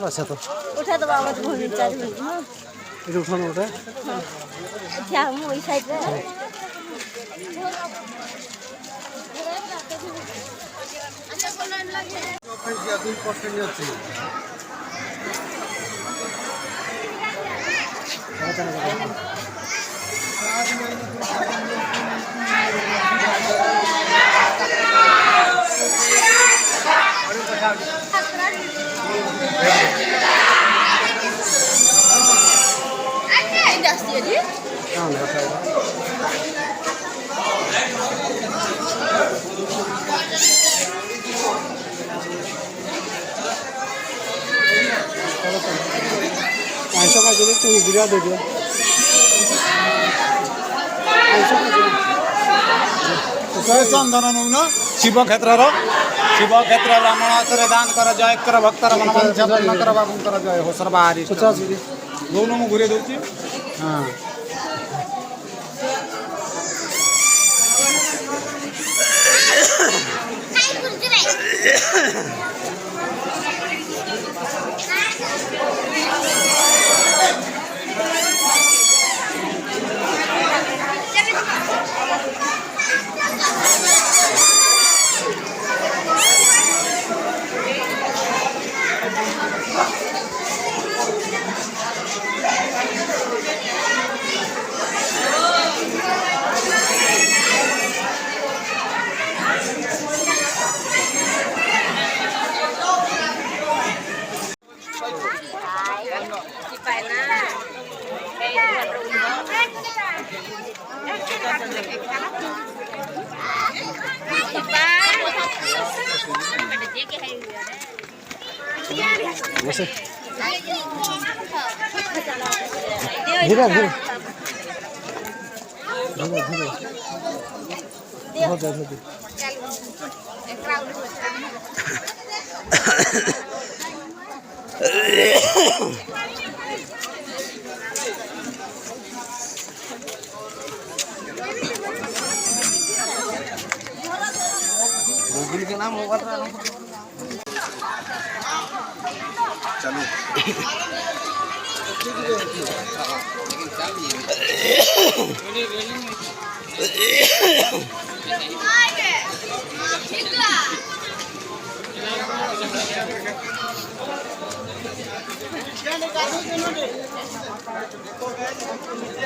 अच्छा तो उठा तो बाबा तो भूमि चार मिनट हां ये उठाना उठा क्या हम वही साइड पे ऐसा का जरूरत नहीं गिरा दे दिया चंदन शिव क्षेत्र ब्राह्मण दान कर जय कर भक्तर मन कर बाबू कर जय हो सर्वहारी दोनों में घूरे दूसरी हाँ वैसे धीरे धीरे बहुत ज़्यादा गूगल के नाम होगा चलो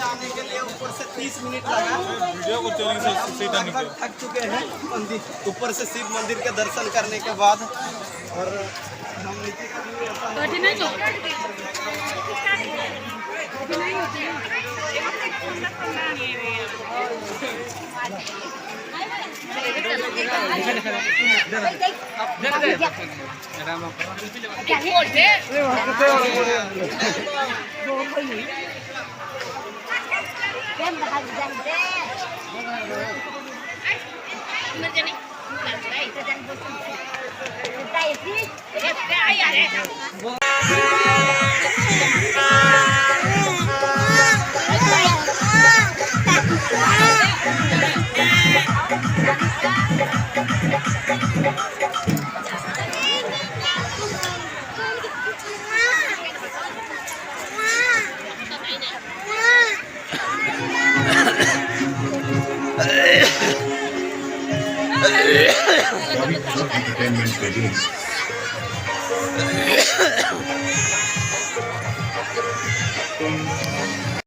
आने के लिए ऊपर से 30 मिनट लगा वीडियो को चोरी से सीधा निकल थक चुके हैं मंदिर ऊपर से शिव मंदिर के दर्शन करने के बाद और हम नीचे नहीं entertainment begins.